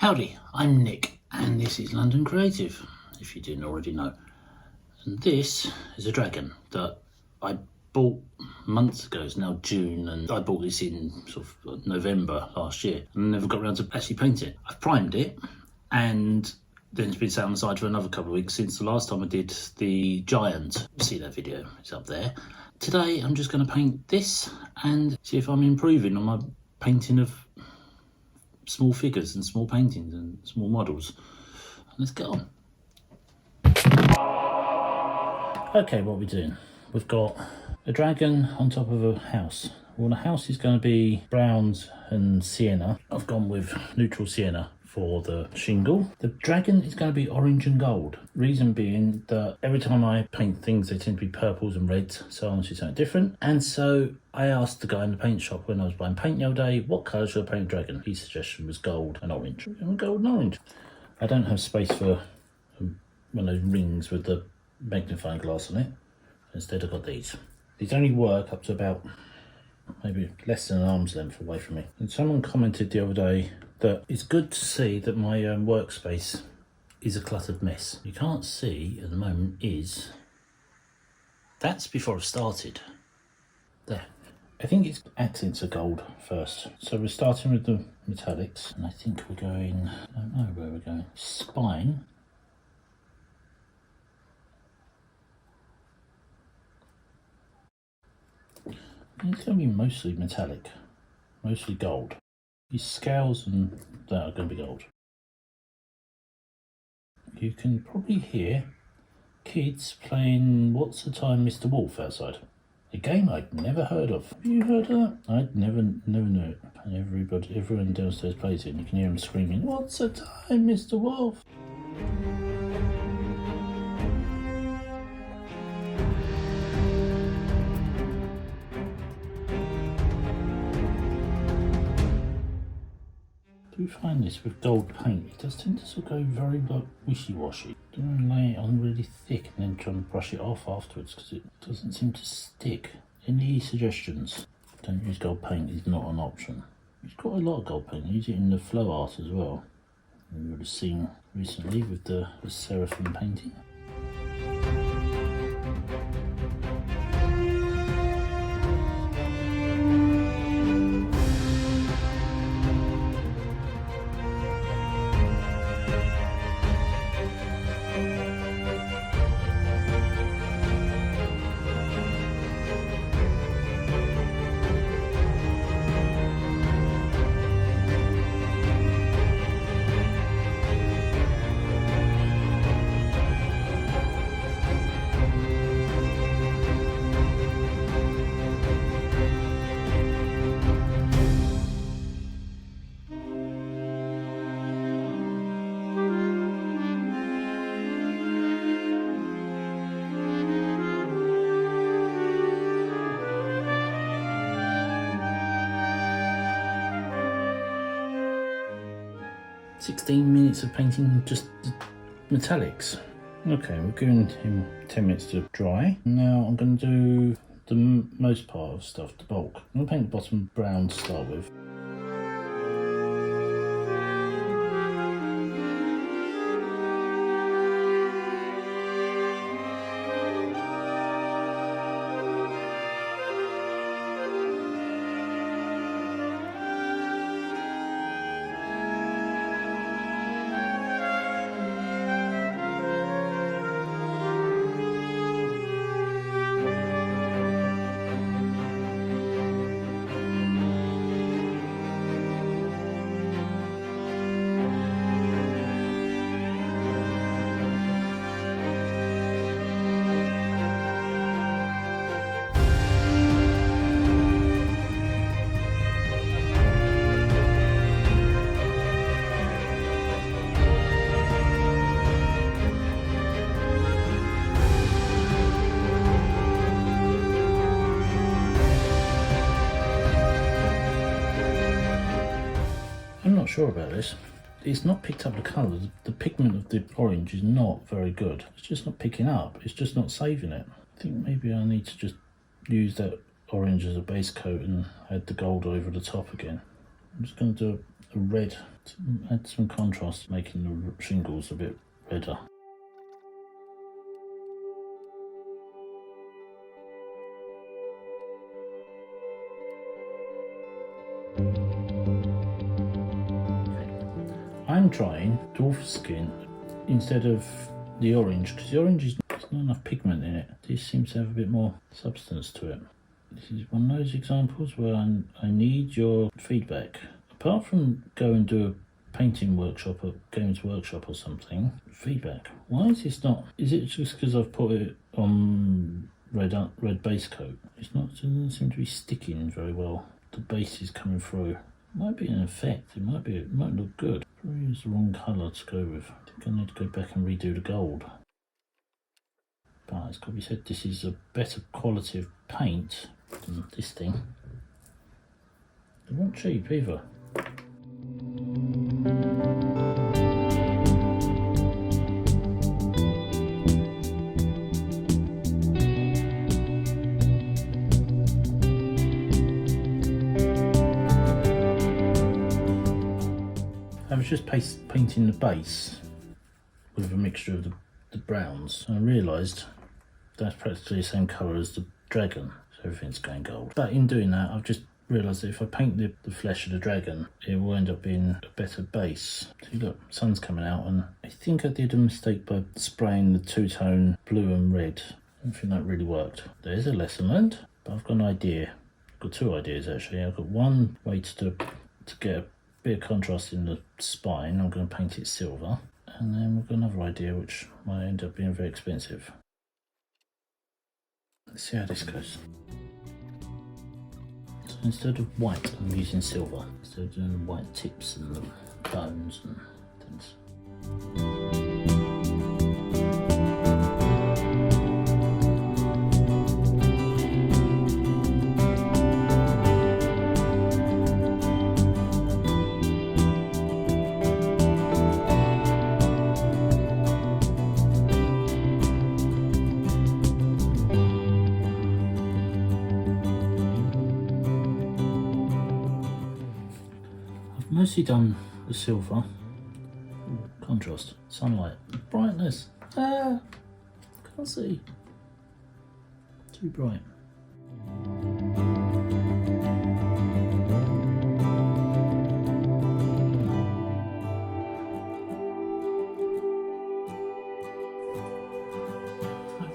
Howdy, I'm Nick and this is London Creative, if you didn't already know. And this is a dragon that I bought months ago. It's now June and I bought this in sort of November last year and never got around to actually painting it. I've primed it and then it's been sat on the side for another couple of weeks since the last time I did the giant. See that video, it's up there. Today I'm just going to paint this and see if I'm improving on my painting of small figures and small paintings and small models. Let's get on. Okay, what are we doing? We've got a dragon on top of a house. Well, the house is going to be browns and sienna. I've gone with neutral sienna for the shingle. The dragon is going to be orange and gold. Reason being that every time I paint things they tend to be purples and reds, so I want to do something different. And so I asked the guy in the paint shop when I was buying paint the other day, what colour should I paint dragon? His suggestion was gold and orange. And gold and orange. I don't have space for one of those rings with the magnifying glass on it. Instead I've got these. These only work up to about maybe less than an arm's length away from me. And someone commented the other day that it's good to see that my workspace is a cluttered mess. You can't see at the moment is, that's before I've started. There. I think it's accents are gold first. So we're starting with the metallics and I think we're going, I don't know where we're going. Spine. It's going to be mostly metallic, mostly gold. These scales and that are going to be gold. You can probably hear kids playing What's the Time Mr. Wolf outside. A game I'd never heard of. Have you heard of that? I'd never knew it. And everyone downstairs plays it and you can hear them screaming, "What's the time, Mr. Wolf?" Do find this with gold paint, it does tend to sort of go very like wishy-washy. Don't lay it on really thick and then try and brush it off afterwards because it doesn't seem to stick. Any suggestions? Don't use gold paint is not an option. It's got a lot of gold paint, use it in the flow art as well. You would have seen recently with the seraphim painting. $16 of painting just metallics. Okay, we're giving him 10 minutes to dry. Now I'm going to do the most part of stuff, the bulk. I'm going to paint the bottom brown to start with. Sure about this. It's not picked up the colour. The pigment of the orange is not very good. It's just not picking up. It's just not saving it. I think maybe I need to just use that orange as a base coat and add the gold over the top again. I'm just going to do a red to add some contrast, making the shingles a bit redder. I'm trying dwarf skin instead of the orange, because the orange is there's not enough pigment in it. This seems to have a bit more substance to it. This is one of those examples where I need your feedback. Apart from go and do a painting workshop or games workshop or something, feedback. Why is this not? Is it just because I've put it on red base coat? It doesn't seem to be sticking very well. The base is coming through. Might be an effect. It might look good. Probably use the wrong colour to go with. I think I need to go back and redo the gold. But as Kofi said, this is a better quality of paint than this thing. They weren't cheap either. I was just painting the base with a mixture of the browns, and I realised that's practically the same colour as the dragon, so everything's going gold. But in doing that, I've just realised that if I paint the flesh of the dragon, it will end up being a better base. See, look, sun's coming out, and I think I did a mistake by spraying the two-tone blue and red. I don't think that really worked. There's a lesson learned, but I've got an idea. I've got two ideas actually. I've got one way to get a bit of contrast in the spine. I'm going to paint it silver, and then we've got another idea which might end up being very expensive. Let's see how this goes. So instead of white, I'm using silver. Instead of doing the white tips and the bones and things. Mostly done the silver. Ooh, contrast, sunlight, brightness. Can't see. Too bright.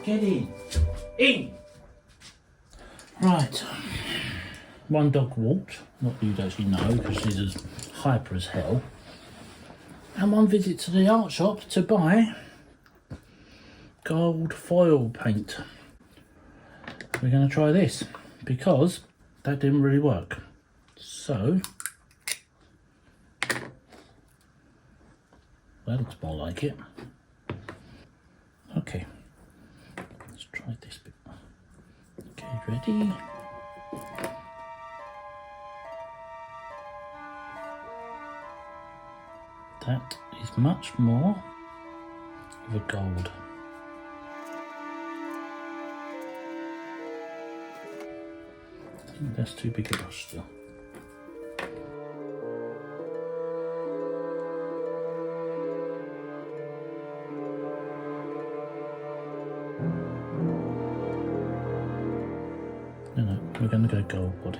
Get in. In! Right. One dog walked, not that you'd actually know because she's as hyper as hell. And one visit to the art shop to buy gold foil paint. We're going to try this because that didn't really work. So, that looks more like it. Okay, let's try this bit. Okay, ready? That is much more of a gold. I think that's too big a brush still. No, we're going to go gold body.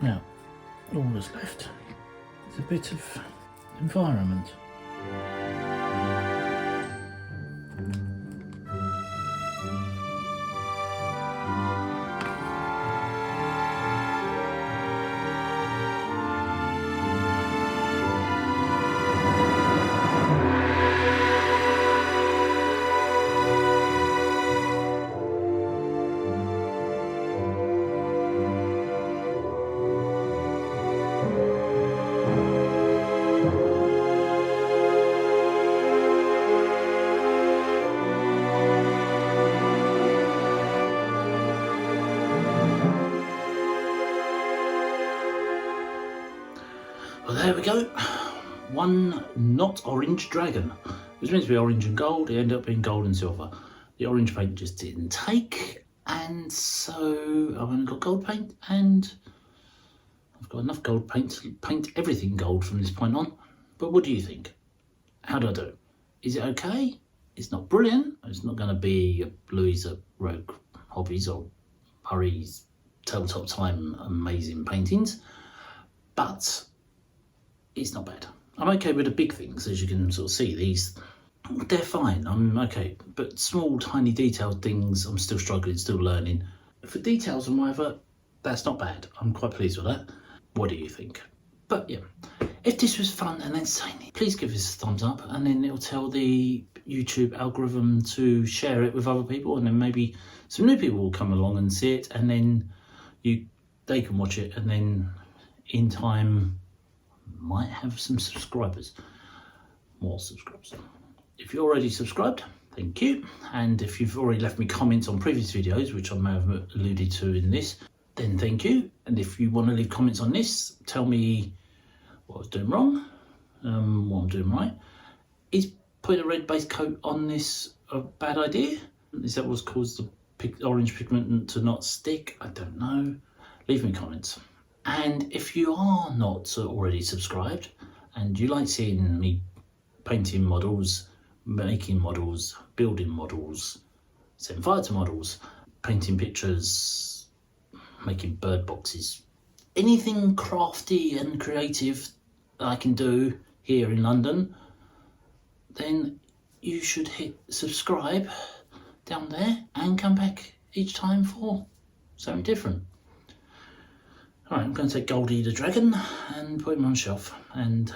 Now, all that's left is a bit of environment. there we go. One not orange dragon. It was meant to be orange and gold, it ended up being gold and silver. The orange paint just didn't take, and so I've only got gold paint, and I've got enough gold paint to paint everything gold from this point on. But what do you think? How do I do? Is it okay? It's not brilliant. It's not going to be Louisa Rogue Hobbies or Murray's Tabletop Time amazing paintings, but it's not bad. I'm okay with the big things, as you can sort of see. These, they're fine. I'm okay, but small, tiny, detailed things, I'm still struggling, still learning. For details and whatever, that's not bad. I'm quite pleased with that. What do you think? But yeah, if this was fun and entertaining, please give us a thumbs up, and then it'll tell the YouTube algorithm to share it with other people, and then maybe some new people will come along and see it, and then they can watch it, and then in time might have some subscribers, more subscribers. If you're already subscribed, thank you, and if you've already left me comments on previous videos, which I may have alluded to in this, then thank you. And if you want to leave comments on this, tell me what I was doing wrong, what I'm doing right. Is putting a red base coat on this a bad idea? Is that what's caused the orange pigment to not stick? I don't know. Leave me comments. And if you are not already subscribed and you like seeing me painting models, making models, building models, setting fire to models, painting pictures, making bird boxes, anything crafty and creative that I can do here in London, then you should hit subscribe down there and come back each time for something different. Alright, I'm going to take Goldie the dragon and put him on a shelf and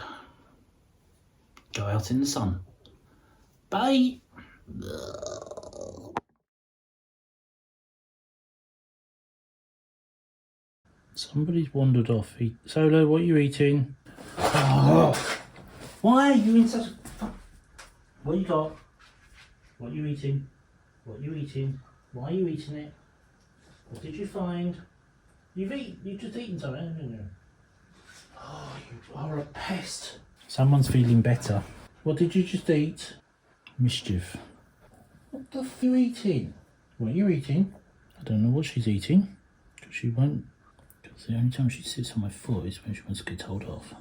go out in the sun. Bye! Somebody's wandered off. Solo, what are you eating? Oh, why are you in such a... What you got? What are you eating? What are you eating? Why are you eating it? What did you find? You've just eaten something, haven't you? Oh, you are a pest. Someone's feeling better. What did you just eat? Mischief. What the f are you eating? What are you eating? I don't know what she's eating. Because she won't. Because the only time she sits on my foot is when she wants to get told off.